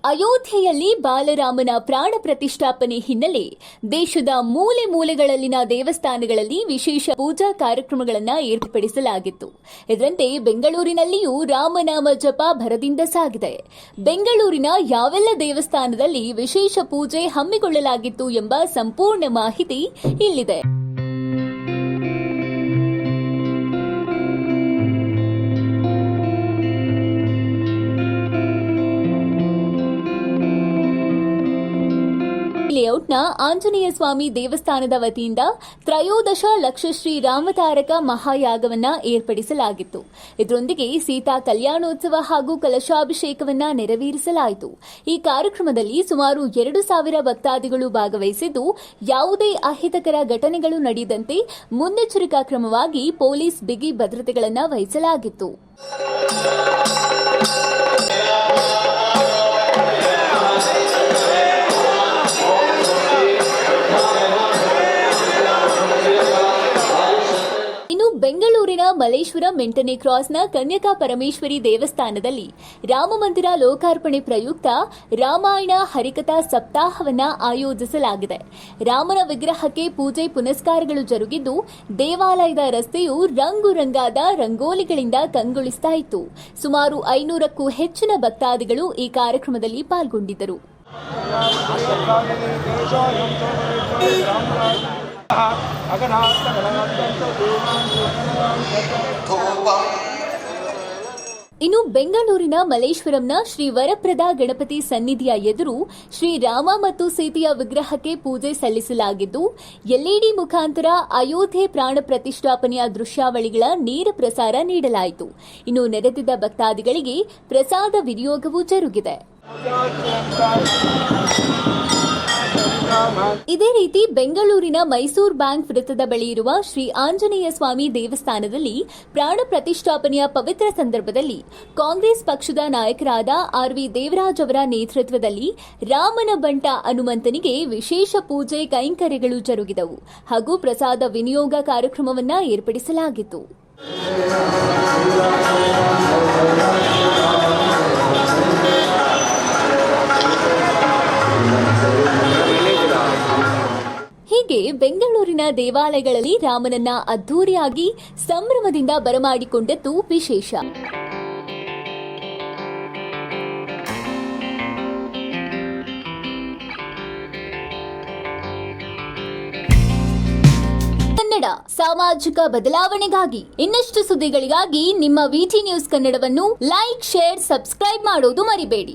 ಅಯೋಧ್ಯೆಯಲ್ಲಿ ಬಾಲರಾಮನ ಪ್ರಾಣ ಪ್ರತಿಷ್ಠಾಪನೆ ಹಿನ್ನೆಲೆ ದೇಶದ ಮೂಲೆ ಮೂಲೆಗಳಲ್ಲಿನ ದೇವಸ್ಥಾನಗಳಲ್ಲಿ ವಿಶೇಷ ಪೂಜಾ ಕಾರ್ಯಕ್ರಮಗಳನ್ನು ಏರ್ಪಡಿಸಲಾಗಿತ್ತು. ಇದರಂತೆ ಬೆಂಗಳೂರಿನಲ್ಲಿಯೂ ರಾಮನಾಮ ಜಪ ಭರದಿಂದ ಸಾಗಿದೆ. ಬೆಂಗಳೂರಿನ ಯಾವೆಲ್ಲ ದೇವಸ್ಥಾನದಲ್ಲಿ ವಿಶೇಷ ಪೂಜೆ ಹಮ್ಮಿಕೊಳ್ಳಲಾಗಿತ್ತು ಎಂಬ ಸಂಪೂರ್ಣ ಮಾಹಿತಿ ಇಲ್ಲಿದೆ. ಲೇಔಟ್ನ ಆಂಜನೇಯ ಸ್ವಾಮಿ ದೇವಸ್ಥಾನದ ವತಿಯಿಂದ ತ್ರಯೋದಶ ಲಕ್ಷ ಶ್ರೀ ರಾಮತಾರಕ ಮಹಾಯಾಗವನ್ನ ಏರ್ಪಡಿಸಲಾಗಿತ್ತು. ಇದರೊಂದಿಗೆ ಸೀತಾ ಕಲ್ಯಾಣೋತ್ಸವ ಹಾಗೂ ಕಲಶಾಭಿಷೇಕವನ್ನ ನೆರವೇರಿಸಲಾಯಿತು. ಈ ಕಾರ್ಯಕ್ರಮದಲ್ಲಿ ಸುಮಾರು 2,000 ಭಕ್ತಾದಿಗಳು ಭಾಗವಹಿಸಿದ್ದು, ಯಾವುದೇ ಅಹಿತಕರ ಘಟನೆಗಳು ನಡೆಯದಂತೆ ಮುನ್ನೆಚ್ಚರಿಕಾ ಕ್ರಮವಾಗಿ ಪೊಲೀಸ್ ಬಿಗಿ ಭದ್ರತೆಗಳನ್ನು ವಹಿಸಲಾಗಿತ್ತು. ಬೆಂಗಳೂರಿನ ಮಲ್ಲೇಶ್ವರಂ 8ನೇ ಕ್ರಾಸ್ನ ಕನ್ಯಕಾ ಪರಮೇಶ್ವರಿ ದೇವಸ್ಥಾನದಲ್ಲಿ ರಾಮಮಂದಿರ ಲೋಕಾರ್ಪಣೆ ಪ್ರಯುಕ್ತ ರಾಮಾಯಣ ಹರಿಕಥಾ ಸಪ್ತಾಹವನ್ನು ಆಯೋಜಿಸಲಾಗಿದೆ. ರಾಮನ ವಿಗ್ರಹಕ್ಕೆ ಪೂಜೆ ಪುನಸ್ಕಾರಗಳು ಜರುಗಿದ್ದು, ದೇವಾಲಯದ ರಸ್ತೆಯು ರಂಗುರಂಗಾದ ರಂಗೋಲಿಗಳಿಂದ ಕಂಗೊಳಿಸ್ತಾ ಇತ್ತು. ಸುಮಾರು 500ಕ್ಕೂ ಹೆಚ್ಚಿನ ಭಕ್ತಾದಿಗಳು ಈ ಕಾರ್ಯಕ್ರಮದಲ್ಲಿ ಪಾಲ್ಗೊಂಡಿದ್ದರು. ಇನ್ನು ಬೆಂಗಳೂರಿನ ಮಲ್ಲೇಶ್ವರಂನ ಶ್ರೀ ವರಪ್ರದ ಗಣಪತಿ ಸನ್ನಿಧಿಯ ಎದುರು ಶ್ರೀರಾಮ ಮತ್ತು ಸೀತೆಯ ವಿಗ್ರಹಕ್ಕೆ ಪೂಜೆ ಸಲ್ಲಿಸಲಾಗಿದ್ದು, ಎಲ್ಇಡಿ ಮುಖಾಂತರ ಅಯೋಧ್ಯೆ ಪ್ರಾಣ ಪ್ರತಿಷ್ಠಾಪನೆಯ ದೃಶ್ಯಾವಳಿಗಳ ನೇರ ಪ್ರಸಾರ ನೀಡಲಾಯಿತು. ಇನ್ನು ನೆರೆದಿದ್ದ ಭಕ್ತಾದಿಗಳಿಗೆ ಪ್ರಸಾದ ವಿನಿಯೋಗವೂ ಜರುಗಿದೆ. ಇದೇ ರೀತಿ ಬೆಂಗಳೂರಿನ ಮೈಸೂರು ಬ್ಯಾಂಕ್ ವೃತ್ತದ ಬಳಿ ಇರುವ ಶ್ರೀ ಆಂಜನೇಯ ಸ್ವಾಮಿ ದೇವಸ್ಥಾನದಲ್ಲಿ ಪ್ರಾಣ ಪ್ರತಿಷ್ಠಾಪನೆಯ ಪವಿತ್ರ ಸಂದರ್ಭದಲ್ಲಿ ಕಾಂಗ್ರೆಸ್ ಪಕ್ಷದ ನಾಯಕರಾದ ಆರ್.ವಿ. ದೇವರಾಜ್ ಅವರ ನೇತೃತ್ವದಲ್ಲಿ ರಾಮನ ಬಂಟ ಹನುಮಂತನಿಗೆ ವಿಶೇಷ ಪೂಜೆ ಕೈಂಕರ್ಯಗಳು ಜರುಗಿದವು ಹಾಗೂ ಪ್ರಸಾದ ವಿನಿಯೋಗ ಕಾರ್ಯಕ್ರಮವನ್ನು ಏರ್ಪಡಿಸಲಾಗಿತ್ತು. ಹೀಗೆ ಬೆಂಗಳೂರಿನ ದೇವಾಲಯಗಳಲ್ಲಿ ರಾಮನನ್ನ ಅದ್ಧೂರಿಯಾಗಿ ಸಂಭ್ರಮದಿಂದ ಬರಮಾಡಿಕೊಂಡದ್ದು ವಿಶೇಷ. ಕನ್ನಡ ಸಾಮಾಜಿಕ ಬದಲಾವಣೆಗಾಗಿ ಇನ್ನಷ್ಟು ಸುದ್ದಿಗಳಿಗಾಗಿ ನಿಮ್ಮ ವಿಟಿ ನ್ಯೂಸ್ ಕನ್ನಡವನ್ನು ಲೈಕ್, ಶೇರ್, ಸಬ್ಸ್ಕ್ರೈಬ್ ಮಾಡೋದು ಮರಿಬೇಡಿ.